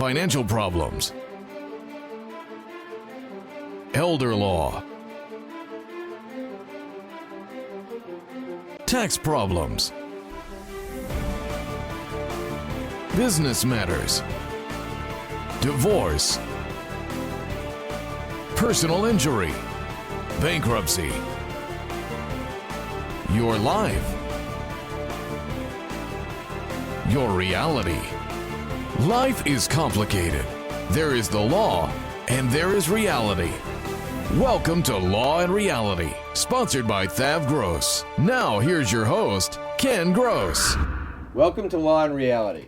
financial problems, elder law, tax problems, business matters, divorce, personal injury, bankruptcy, your life, your reality. Life is complicated. There is the law and there is reality. Welcome to Law and Reality, sponsored by Thav Gross. Now here's your host, Ken Gross. Welcome to Law and Reality.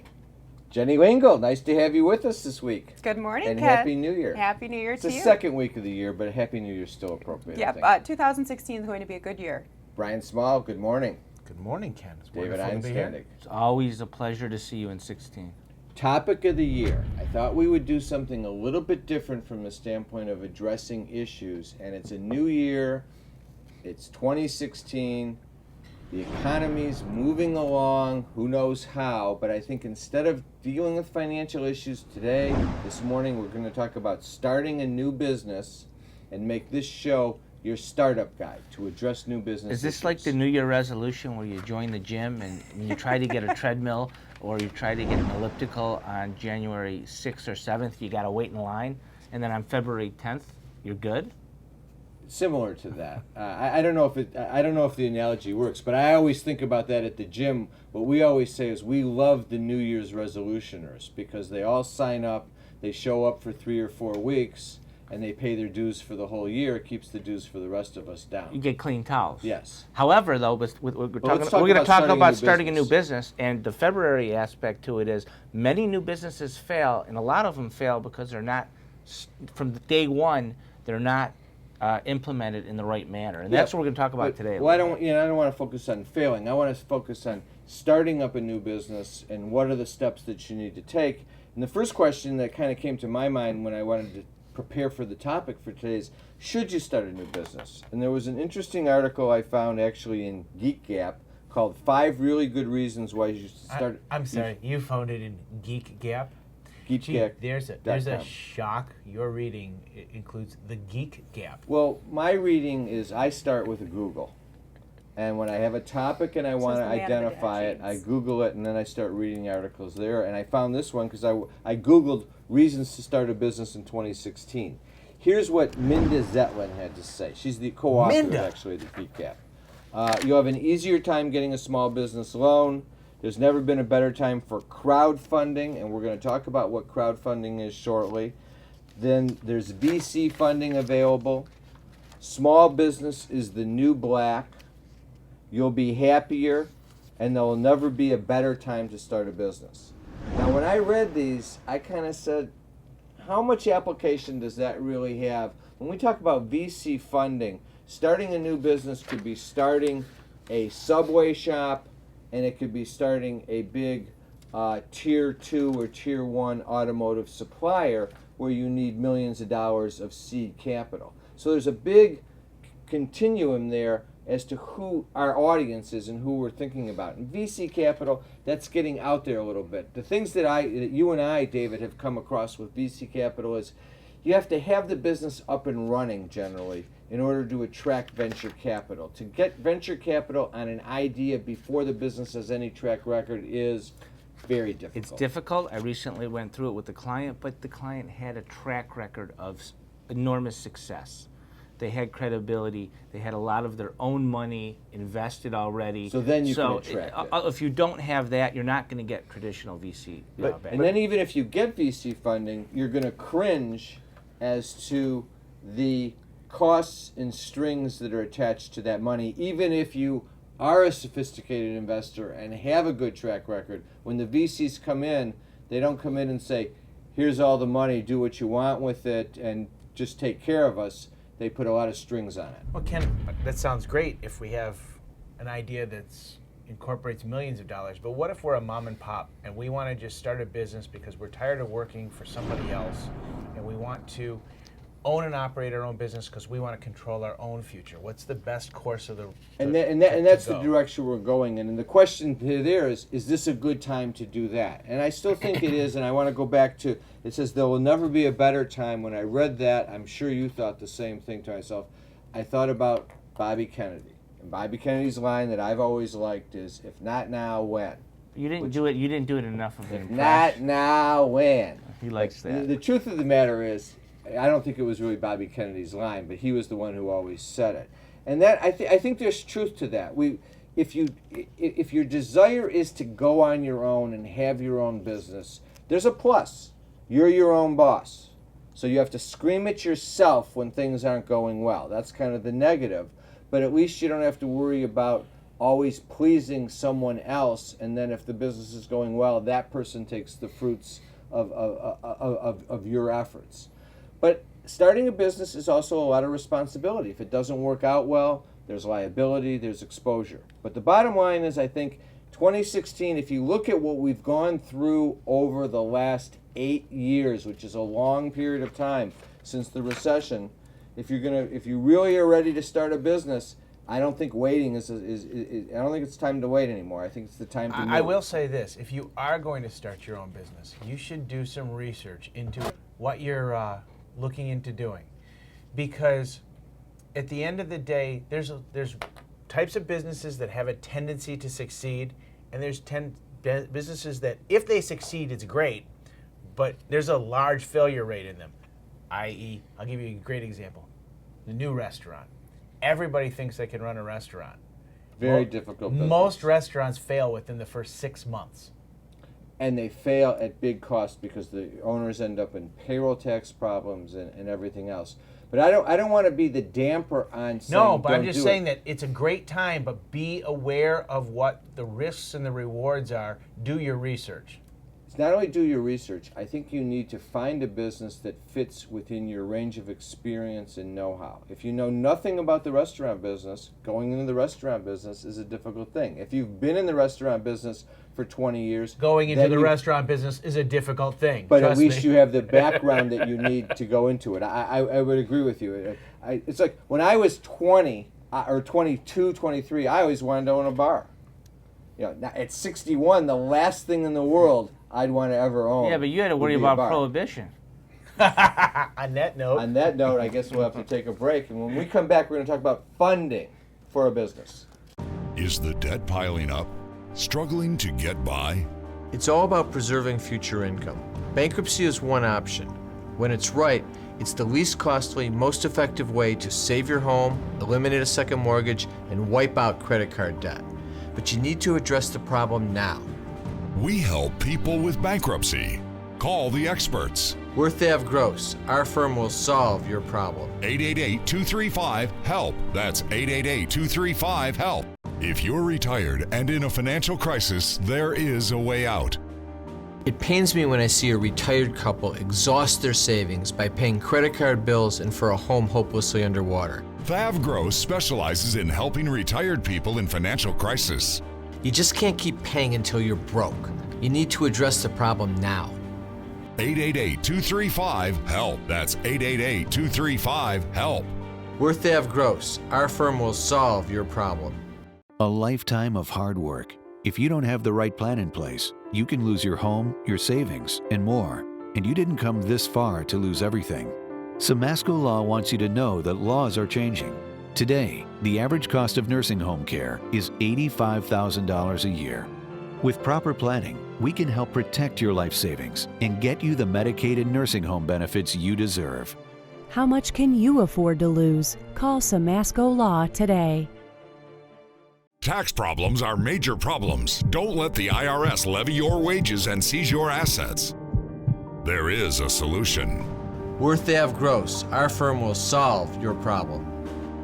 Jenny Wingle, nice to have you with us this week. Good morning, and Ken. Happy New Year. Happy New Year to you. It's the second week of the year, but Happy New Year is still appropriate. Yep, 2016 is going to be a good year. Brian Small, good morning. Good morning, Ken. It's David wonderful to be here. Einstandig. It's always a pleasure to see you in 16. Topic of the year. I thought we would do something a little bit different from the standpoint of addressing issues, and it's a new year. It's 2016. The economy's moving along, who knows how, but I think instead of dealing with financial issues today, this morning, we're going to talk about starting a new business and make this show your startup guide to address new business Is this issues. like the New Year resolution where you join the gym and you try to get a treadmill or you try to get an elliptical on January 6th or 7th, you got to wait in line, and then on February 10th, you're good? Similar to that. I don't know if the analogy works, but I always think about that at the gym. What we always say is we love the New Year's resolutioners because they all sign up, they show up for 3 or 4 weeks, and they pay their dues for the whole year. It keeps the dues for the rest of us down. You get clean towels. Yes. However, though, we're going to talk about starting a new business, and the February aspect to it is many new businesses fail, and a lot of them fail because they're not, from day one, they're not implemented in the right manner, and that's what we're going to talk about today. Well, I don't want to focus on failing. I want to focus on starting up a new business and what are the steps that you need to take. And the first question that kind of came to my mind when I wanted to prepare for the topic for today is, should you start a new business? And there was an interesting article I found actually in Geek Gap called 5 Really Good Reasons Why You Should Start. I'm sorry, you found it in Geek Gap? Geek Gap. There's a shock. Your reading includes the Geek Gap. Well, my reading is I start with Google. And when I have a topic and I want to identify it, I Google it and then I start reading articles there. And I found this one because I Googled reasons to start a business in 2016. Here's what Minda Zetlin had to say. She's the co-author, actually, of the Geek Gap. You'll have an easier time getting a small business loan. There's never been a better time for crowdfunding, and we're going to talk about what crowdfunding is shortly. Then there's VC funding available. Small business is the new black. You'll be happier, and there will never be a better time to start a business. Now, when I read these, I kind of said, how much application does that really have? When we talk about VC funding, starting a new business could be starting a Subway shop, and it could be starting a big tier 2 or tier 1 automotive supplier where you need millions of dollars of seed capital. So there's a big continuum there as to who our audience is and who we're thinking about. And VC capital, that's getting out there a little bit. The things that you and I, David, have come across with VC capital is you have to have the business up and running generally in order to attract venture capital. To get venture capital on an idea before the business has any track record is very difficult. It's difficult. I recently went through it with the client, but the client had a track record of enormous success. They had credibility. They had a lot of their own money invested already. So then you can attract it. If you don't have that, you're not going to get traditional VC. And then even if you get VC funding, you're going to cringe as to the costs and strings that are attached to that money, even if you are a sophisticated investor and have a good track record. When the VCs come in, they don't come in and say, here's all the money, do what you want with it, and just take care of us. They put a lot of strings on it. Well, Ken, that sounds great if we have an idea that incorporates millions of dollars, but what if we're a mom and pop and we want to just start a business because we're tired of working for somebody else and we want to own and operate our own business because we want to control our own future. What's the best course of the And that's the direction we're going in. And the question there is this a good time to do that? And I still think it is, and I want to go back to, it says there will never be a better time. When I read that, I'm sure you thought the same thing to myself. I thought about Bobby Kennedy. And Bobby Kennedy's line that I've always liked is, if not now, when? You didn't do it enough of an impression. Not now, when? He likes that. The truth of the matter is, I don't think it was really Bobby Kennedy's line, but he was the one who always said it. And that I think there's truth to that. If your desire is to go on your own and have your own business, there's a plus. You're your own boss. So you have to scream at yourself when things aren't going well. That's kind of the negative. But at least you don't have to worry about always pleasing someone else, and then if the business is going well, that person takes the fruits of your efforts. But starting a business is also a lot of responsibility. If it doesn't work out well, there's liability, there's exposure. But the bottom line is, I think 2016, if you look at what we've gone through over the last 8 years, which is a long period of time since the recession, if you really are ready to start a business, I don't think waiting I don't think it's time to wait anymore. I think it's the time to move. I will say this: if you are going to start your own business, you should do some research into what you're looking into doing, because at the end of the day, there's types of businesses that have a tendency to succeed, and there's businesses that, if they succeed, it's great, but there's a large failure rate in them. I.e., I'll give you a great example: the new restaurant. Everybody thinks they can run a restaurant. Very difficult business. Most restaurants fail within the first 6 months. And they fail at big cost because the owners end up in payroll tax problems and everything else. But I don't want to be the damper on saying no, but I'm just saying that it's a great time, but be aware of what the risks and the rewards are. Do your research. Not only do your research, I think you need to find a business that fits within your range of experience and know-how. If you know nothing about the restaurant business, going into the restaurant business is a difficult thing. If you've been in the restaurant business for 20 years... Going into the restaurant business is a difficult thing. But at least you have the background that you need to go into it. I would agree with you. It's like when I was 20, or 22, 23, I always wanted to own a bar. At 61, the last thing in the world I'd want to ever own. Yeah, but you had to worry about prohibition. On that note, I guess we'll have to take a break. And when we come back, we're going to talk about funding for a business. Is the debt piling up? Struggling to get by? It's all about preserving future income. Bankruptcy is one option. When it's right, it's the least costly, most effective way to save your home, eliminate a second mortgage, and wipe out credit card debt. But you need to address the problem now. We help people with bankruptcy. Call the experts. Worth Ave Gross. Our firm will solve your problem. 888-235-HELP. That's 888-235-HELP. If you're retired and in a financial crisis, there is a way out. It pains me when I see a retired couple exhaust their savings by paying credit card bills and for a home hopelessly underwater. Thav Gross specializes in helping retired people in financial crisis. You just can't keep paying until you're broke. You need to address the problem now. 888-235-HELP. That's 888-235-HELP. Worth Ave Gross. Our firm will solve your problem. A lifetime of hard work. If you don't have the right plan in place, you can lose your home, your savings, and more. And you didn't come this far to lose everything. Samasco Law wants you to know that laws are changing. Today, the average cost of nursing home care is $85,000 a year. With proper planning, we can help protect your life savings and get you the Medicaid nursing home benefits you deserve. How much can you afford to lose? Call Samasco Law today. Tax problems are major problems. Don't let the IRS levy your wages and seize your assets. There is a solution. Worth Ave Gross. Our firm will solve your problem.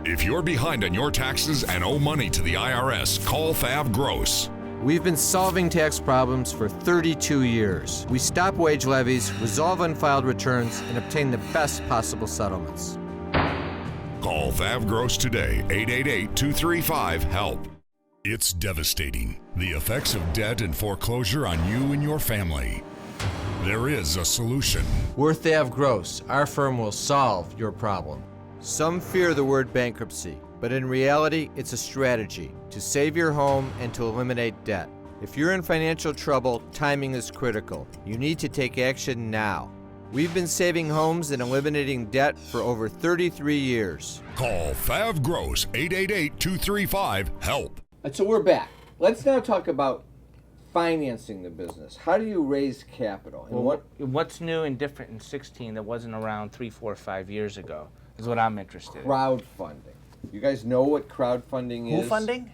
If you're behind on your taxes and owe money to the IRS, call Thav Gross. We've been solving tax problems for 32 years. We stop wage levies, resolve unfiled returns, and obtain the best possible settlements. Call Thav Gross today, 888-235-HELP. It's devastating, the effects of debt and foreclosure on you and your family. There is a solution. Worth Ave Gross, our firm will solve your problem. Some fear the word bankruptcy, but in reality, it's a strategy to save your home and to eliminate debt. If you're in financial trouble, timing is critical. You need to take action now. We've been saving homes and eliminating debt for over 33 years. Call Fav Gross 888-235-HELP. So we're back. Let's now talk about financing the business. How do you raise capital? And What's new and different in 16 that wasn't around 3, 4, 5 years ago is what I'm interested in. Crowdfunding. You guys know what crowdfunding is? Who funding?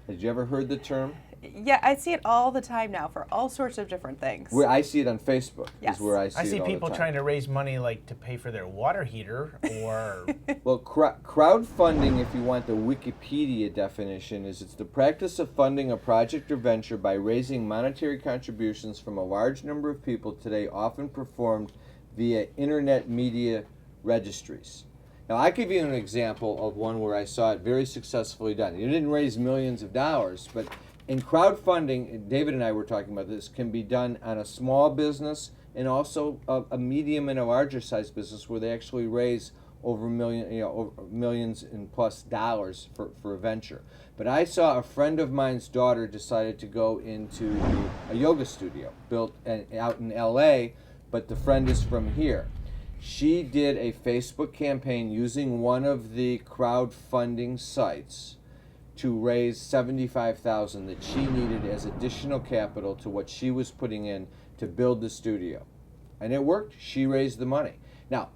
Had you ever heard the term? Yeah, I see it all the time now for all sorts of different things. Where I see it on Facebook. Yes. Is where I see I it see all people the time. trying to raise money like to pay for their water heater or Well, crowdfunding, if you want the Wikipedia definition, is it's the practice of funding a project or venture by raising monetary contributions from a large number of people, today often performed via internet media registries. Now, I give you an example of one where I saw it very successfully done. You didn't raise millions of dollars, but in crowdfunding, David and I were talking about this, can be done on a small business and also a medium and a larger size business where they actually raise over millions and plus dollars for a venture. But I saw a friend of mine's daughter decided to go into a yoga studio built out in LA, but the friend is from here. She did a Facebook campaign using one of the crowdfunding sites to raise $75,000 that she needed as additional capital to what she was putting in to build the studio. And it worked. She raised the money. Now,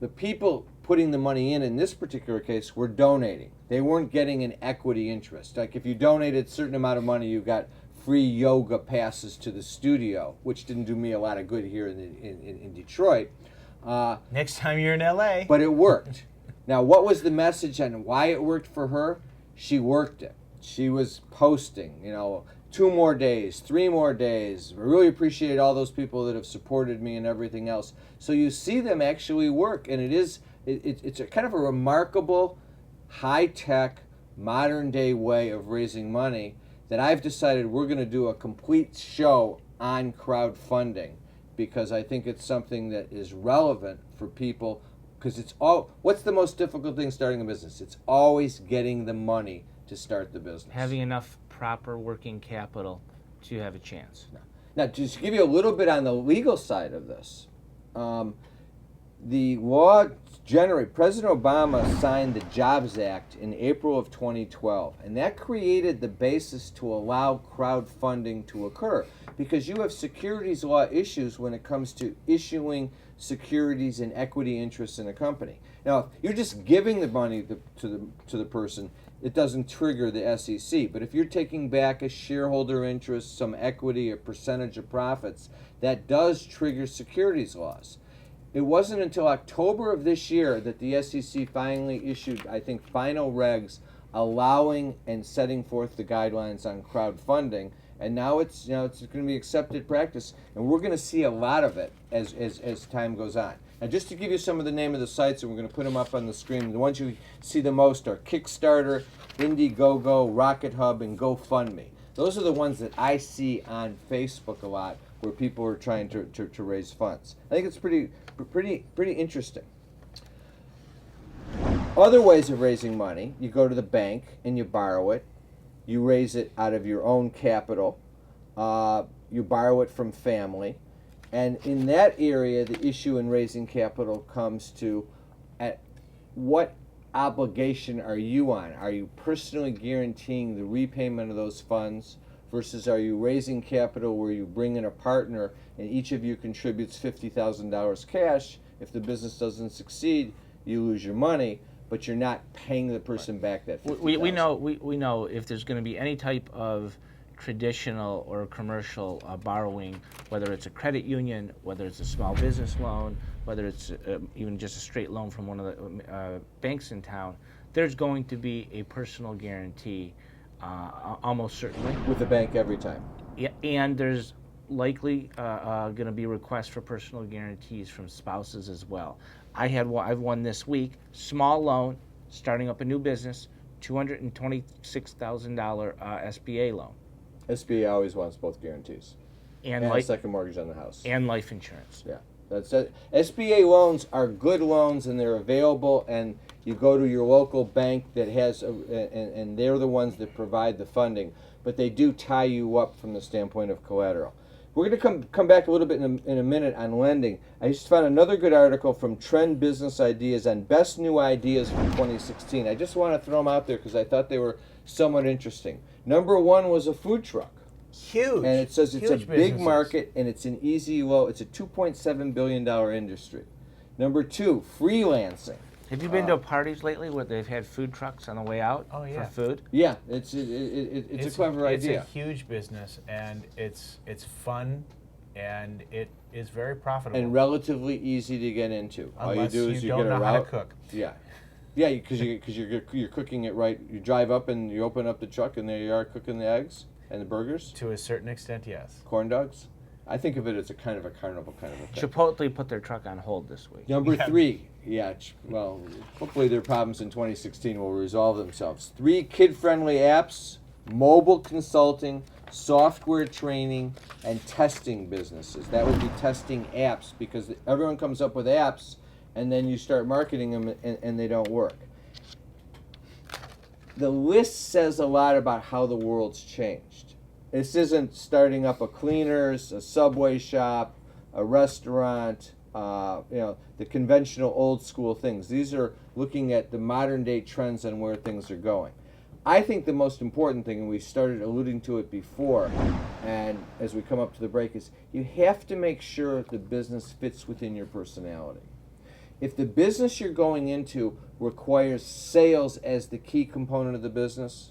the people putting the money in this particular case were donating. They weren't getting an equity interest. Like if you donated a certain amount of money, you got free yoga passes to the studio, which didn't do me a lot of good here in Detroit. next time you're in LA. But it worked. Now, what was the message and why it worked for her? She worked it. She was posting, 2 more days, 3 more days. I really appreciate all those people that have supported me and everything else. So you see them actually work, and it's a kind of a remarkable, high-tech, modern-day way of raising money that I've decided we're going to do a complete show on crowdfunding because I think it's something that is relevant for people. Because what's the most difficult thing starting a business? It's always getting the money to start the business. Having enough proper working capital to have a chance. Now, just to give you a little bit on the legal side of this, the law President Obama signed the Jobs Act in April of 2012, and that created the basis to allow crowdfunding to occur because you have securities law issues when it comes to issuing securities and equity interests in a company. Now, if you're just giving the money to the person, it doesn't trigger the SEC. But if you're taking back a shareholder interest, some equity, a percentage of profits, that does trigger securities laws. It wasn't until October of this year that the SEC finally issued, I think, final regs allowing and setting forth the guidelines on crowdfunding. And now it's going to be accepted practice, and we're going to see a lot of it as time goes on. Now, just to give you some of the name of the sites, and we're going to put them up on the screen. The ones you see the most are Kickstarter, Indiegogo, Rocket Hub, and GoFundMe. Those are the ones that I see on Facebook a lot, where people are trying to raise funds. I think it's pretty interesting. Other ways of raising money: you go to the bank and you borrow it. You raise it out of your own capital. You borrow it from family. And in that area, the issue in raising capital comes to at what obligation are you on? Are you personally guaranteeing the repayment of those funds versus are you raising capital where you bring in a partner and each of you contributes $50,000 cash? If the business doesn't succeed, you lose your money, but you're not paying the person back that $50,000. We know if there's going to be any type of traditional or commercial borrowing, whether it's a credit union, whether it's a small business loan, whether it's even just a straight loan from one of the banks in town, there's going to be a personal guarantee, almost certainly. With the bank every time. Yeah, and there's likely going to be requests for personal guarantees from spouses as well. I've won this week, small loan, starting up a new business, $226,000 SBA loan. SBA always wants both guarantees. and a second mortgage on the house. And life insurance. Yeah, that's it. SBA loans are good loans, and they're available. And you go to your local bank that has, and they're the ones that provide the funding. But they do tie you up from the standpoint of collateral. We're going to come back a little bit in a minute on lending. I just found another good article from Trend Business Ideas on best new ideas for 2016. I just want to throw them out there because I thought they were somewhat interesting. Number one was a food truck. Huge. And it says it's a Huge big businesses. market and it's an easy low. It's a $2.7 billion industry. Number two, freelancing. Have you been to parties lately where they've had food trucks on the way out for food? Yeah, it's a clever idea. It's a huge business, and it's fun, and it is very profitable. And relatively easy to get into. Unless all you do is you don't get a know route. how to cook. Yeah, yeah, because you're cooking it right. You drive up and you open up the truck, and there you are cooking the eggs and the burgers. To a certain extent, yes. Corn dogs. I think of it as a kind of a carnival kind of a thing. Chipotle put their truck on hold this week. Number three, well, hopefully their problems in 2016 will resolve themselves. 3 kid-friendly apps, mobile consulting, software training, and testing businesses. That would be testing apps because everyone comes up with apps and then you start marketing them and they don't work. The list says a lot about how the world's changed. This isn't starting up a cleaners, a Subway shop, a restaurant, the conventional old school things. These are looking at the modern day trends and where things are going. I think the most important thing, and we started alluding to it before, and as we come up to the break, is you have to make sure the business fits within your personality. If the business you're going into requires sales as the key component of the business,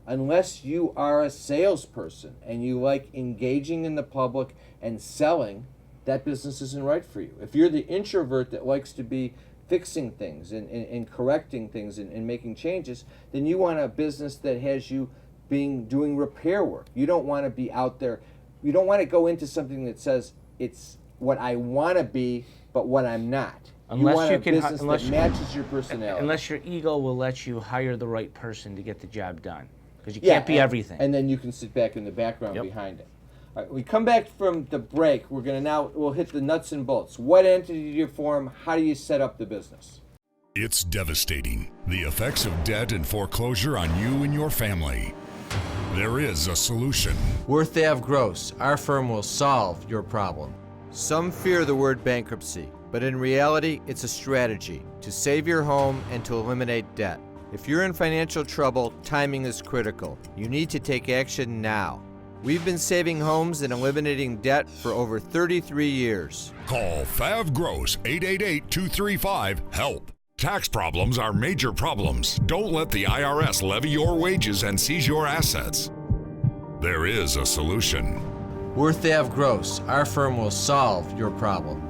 unless you are a salesperson and you like engaging in the public and selling, that business isn't right for you. If you're the introvert that likes to be fixing things and correcting things and making changes, then you want a business that has you doing repair work. You don't want to be out there. You don't want to go into something that says it's what I want to be, but what I'm not. Unless you want you a can, business that matches your personality. Unless your ego will let you hire the right person to get the job done, because you can't be everything. And then you can sit back in the background behind it. All right, we come back from the break. We'll hit the nuts and bolts. What entity do you form? How do you set up the business? It's devastating. The effects of debt and foreclosure on you and your family. There is a solution. Worth Ave Gross, our firm will solve your problem. Some fear the word bankruptcy, but in reality, it's a strategy to save your home and to eliminate debt. If you're in financial trouble, timing is critical. You need to take action now. We've been saving homes and eliminating debt for over 33 years. Call Fav Gross 888-235-HELP. Tax problems are major problems. Don't let the IRS levy your wages and seize your assets. There is a solution. Worth Ave Gross, our firm will solve your problem.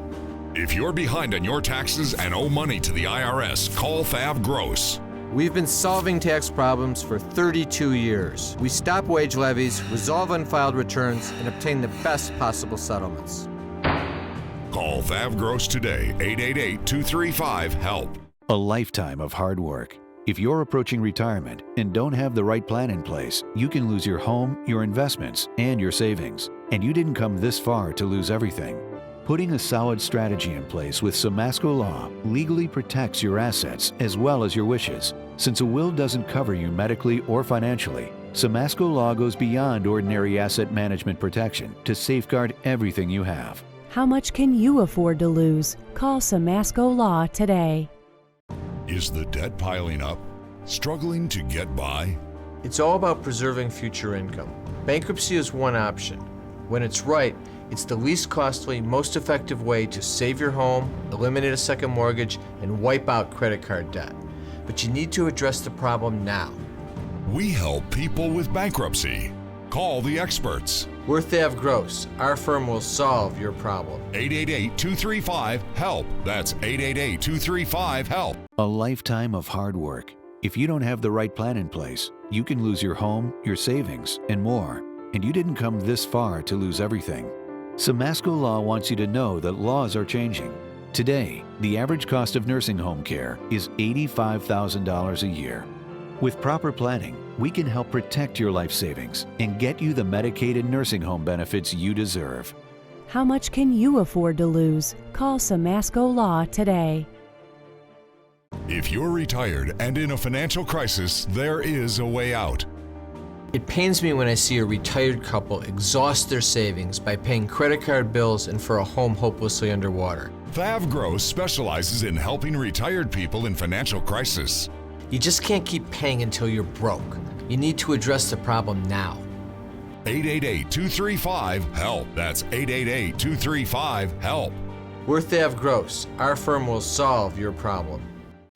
If you're behind on your taxes and owe money to the IRS, call Fav Gross. We've been solving tax problems for 32 years. We stop wage levies, resolve unfiled returns, and obtain the best possible settlements. Call Fav Gross today, 888-235-HELP. A lifetime of hard work. If you're approaching retirement and don't have the right plan in place, you can lose your home, your investments, and your savings. And you didn't come this far to lose everything. Putting a solid strategy in place with Samasco Law legally protects your assets as well as your wishes. Since a will doesn't cover you medically or financially, Samasco Law goes beyond ordinary asset management protection to safeguard everything you have. How much can you afford to lose? Call Samasco Law today. Is the debt piling up? Struggling to get by? It's all about preserving future income. Bankruptcy is one option. When it's right, it's the least costly, most effective way to save your home, eliminate a second mortgage, and wipe out credit card debt. But you need to address the problem now. We help people with bankruptcy. Call the experts. Worth Ave Gross, our firm will solve your problem. 888-235-HELP. That's 888-235-HELP. A lifetime of hard work. If you don't have the right plan in place, you can lose your home, your savings, and more. And you didn't come this far to lose everything. Samasco Law wants you to know that laws are changing. Today, the average cost of nursing home care is $85,000 a year. With proper planning, we can help protect your life savings and get you the Medicaid and nursing home benefits you deserve. How much can you afford to lose? Call Samasco Law today. If you're retired and in a financial crisis, there is a way out. It pains me when I see a retired couple exhaust their savings by paying credit card bills and for a home hopelessly underwater. Thav Gross specializes in helping retired people in financial crisis. You just can't keep paying until you're broke. You need to address the problem now. 888-235-HELP. That's 888-235-HELP. We're Thav Gross. Our firm will solve your problem.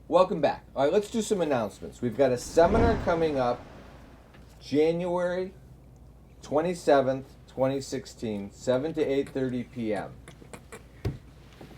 Welcome back. All right, let's do some announcements. We've got a seminar coming up January 27th, 2016, 7 to 8:30 p.m.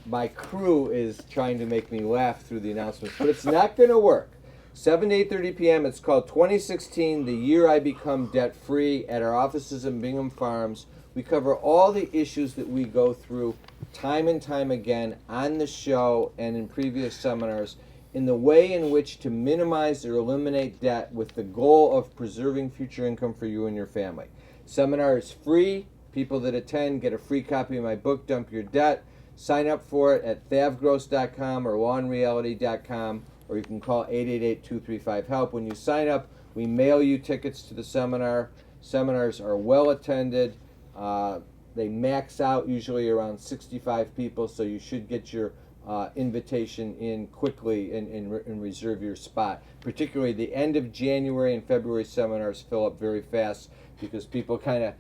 My crew is trying to make me laugh through the announcements, but it's not going to work. 7 to 8:30 p.m. It's called 2016, the year I become debt-free, at our offices in Bingham Farms. We cover all the issues that we go through time and time again on the show and in previous seminars, in the way in which to minimize or eliminate debt with the goal of preserving future income for you and your family. Seminar is free. People that attend get a free copy of my book, Dump Your Debt. Sign up for it at thavgross.com or lawandreality.com, or you can call 888-235-HELP. When you sign up, we mail you tickets to the seminar. Seminars are well attended. They max out usually around 65 people, so you should get your invitation in quickly and reserve your spot. Particularly the end of January and February seminars fill up very fast because people get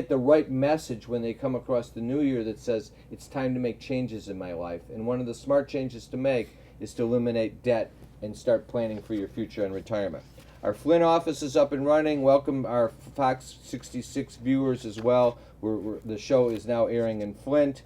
the right message when they come across the new year that says it's time to make changes in my life. And one of the smart changes to make is to eliminate debt and start planning for your future and retirement. Our Flint office is up and running. Welcome our Fox 66 viewers as well. The show is now airing in Flint.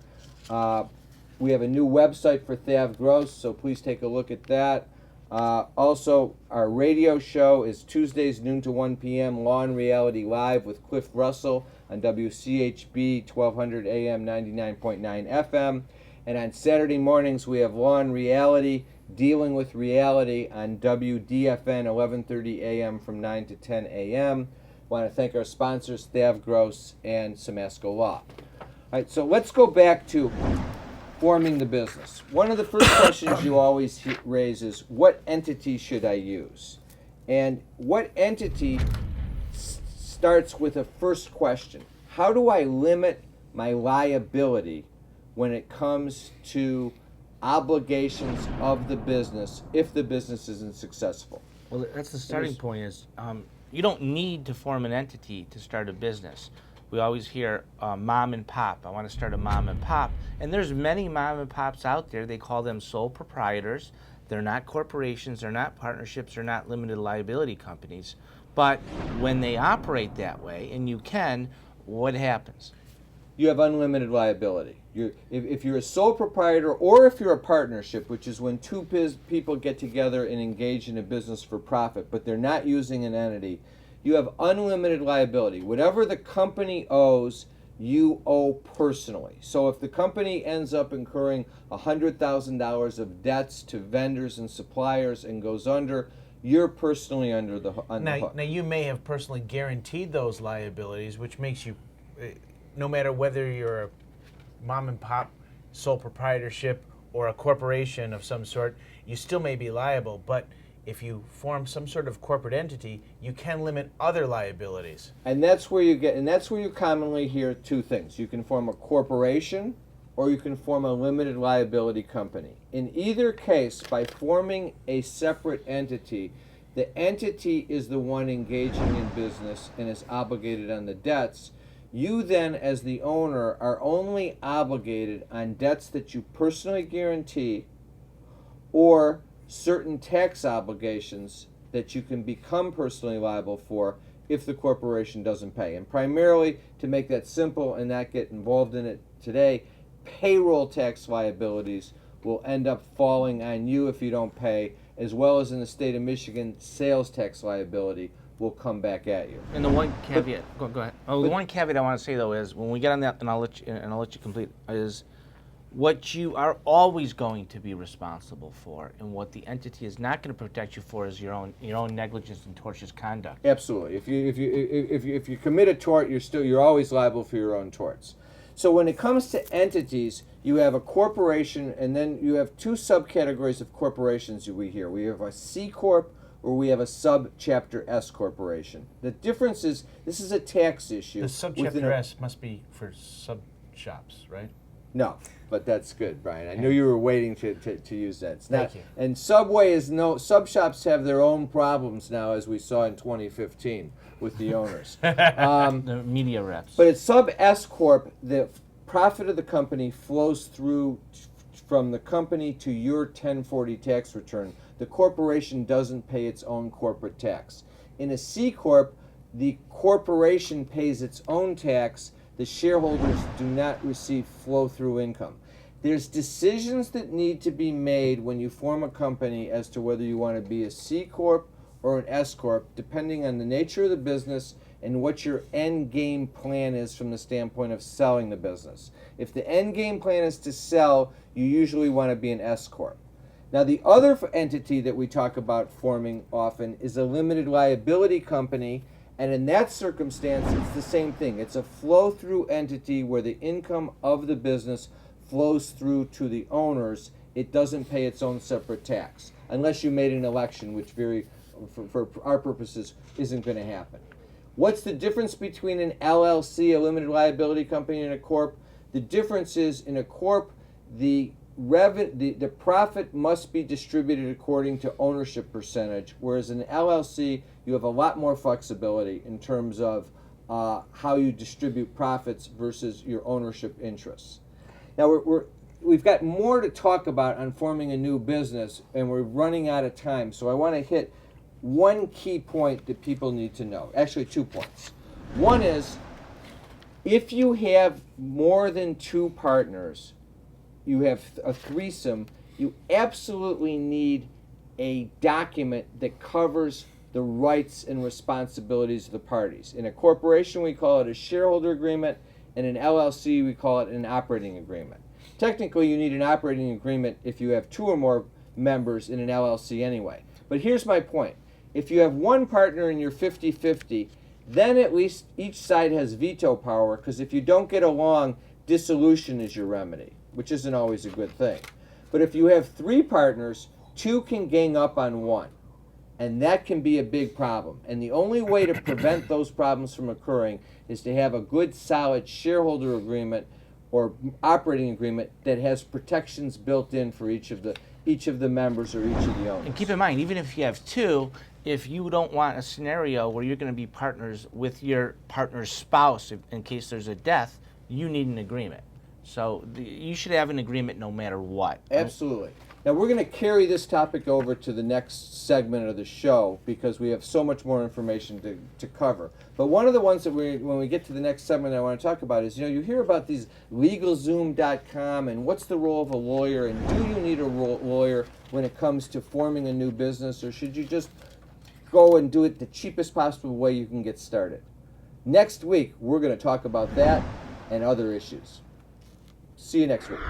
We have a new website for Thav Gross, so please take a look at that. Also, our radio show is Tuesdays, noon to 1 p.m., Law and Reality Live with Cliff Russell on WCHB 1200 AM 99.9 FM. And on Saturday mornings, we have Law and Reality, Dealing with Reality on WDFN 1130 AM from 9 to 10 AM. I want to thank our sponsors, Thav Gross and Samasco Law. All right, so let's go back to forming the business. One of the first questions you always raise is, what entity should I use? And what entity starts with a first question. How do I limit my liability when it comes to obligations of the business if the business isn't successful? Well, that's the starting point is you don't need to form an entity to start a business. We always hear mom and pop. I want to start a mom and pop. And there's many mom and pops out there. They call them sole proprietors. They're not corporations. They're not partnerships. They're not limited liability companies. But when they operate that way, and you can, what happens? You have unlimited liability. If you're a sole proprietor, or if you're a partnership, which is when two people get together and engage in a business for profit, but they're not using an entity, you have unlimited liability. Whatever the company owes, you owe personally. So if the company ends up incurring $100,000 of debts to vendors and suppliers and goes under, you're personally on the hook. Now, you may have personally guaranteed those liabilities, which makes you, no matter whether you're a mom and pop, sole proprietorship, or a corporation of some sort, you still may be liable. But if you form some sort of corporate entity, you can limit other liabilities. And that's where you commonly hear two things. You can form a corporation, or you can form a limited liability company. In either case, by forming a separate entity, the entity is the one engaging in business and is obligated on the debts. You then, as the owner, are only obligated on debts that you personally guarantee, or certain tax obligations that you can become personally liable for if the corporation doesn't pay. And primarily, to make that simple and not get involved in it today, payroll tax liabilities will end up falling on you if you don't pay, as well as in the state of Michigan, sales tax liability will come back at you. And the one caveat, go ahead. The one caveat I want to say though is, when we get on that, and I'll let you complete, is What you are always going to be responsible for, and what the entity is not going to protect you for, is your own negligence and tortious conduct. Absolutely. If you commit a tort, you're always liable for your own torts. So when it comes to entities, you have a corporation, and then you have two subcategories of corporations we hear. We have a C Corp, or we have a Subchapter S corporation. The difference is, this is a tax issue. The Subchapter S must be for sub shops, right? No, but that's good, Brian. I knew you were waiting to use that. It's not, Thank you. And Subway is sub shops have their own problems now, as we saw in 2015 with the owners. The media reps. But it's Sub S Corp. The profit of the company flows through from the company to your 1040 tax return. The corporation doesn't pay its own corporate tax. In a C Corp, the corporation pays its own tax. The shareholders do not receive flow-through income. There's decisions that need to be made when you form a company as to whether you want to be a C Corp or an S Corp, depending on the nature of the business and what your end game plan is from the standpoint of selling the business. If the end game plan is to sell, you usually want to be an S Corp. Now, the other entity that we talk about forming often is a limited liability company. And in that circumstance, it's the same thing. It's a flow-through entity where the income of the business flows through to the owners. It doesn't pay its own separate tax, unless you made an election, which for our purposes isn't going to happen. What's the difference between an LLC, a limited liability company, and a corp? The difference is, in a corp, the profit must be distributed according to ownership percentage, whereas in an LLC, you have a lot more flexibility in terms of how you distribute profits versus your ownership interests. Now, we've got more to talk about on forming a new business, and we're running out of time, so I want to hit one key point that people need to know. Actually, 2 points. One is, if you have more than 2 partners, you have a threesome, you absolutely need a document that covers the rights and responsibilities of the parties. In a corporation, we call it a shareholder agreement. In an LLC, we call it an operating agreement. Technically, you need an operating agreement if you have 2 or more members in an LLC anyway. But here's my point. If you have one partner and you're 50-50, then at least each side has veto power, because if you don't get along, dissolution is your remedy, which isn't always a good thing. But if you have 3 partners, 2 can gang up on 1. And that can be a big problem. And the only way to prevent those problems from occurring is to have a good, solid shareholder agreement or operating agreement that has protections built in for each of the members or each of the owners. And keep in mind, even if you have 2, if you don't want a scenario where you're going to be partners with your partner's spouse in case there's a death, you need an agreement. So you should have an agreement no matter what. Absolutely. Now, we're going to carry this topic over to the next segment of the show because we have so much more information to cover. But one of the ones that when we get to the next segment I want to talk about is, you hear about these LegalZoom.com and what's the role of a lawyer, and do you need a lawyer when it comes to forming a new business, or should you just go and do it the cheapest possible way you can get started? Next week, we're going to talk about that and other issues. See you next week.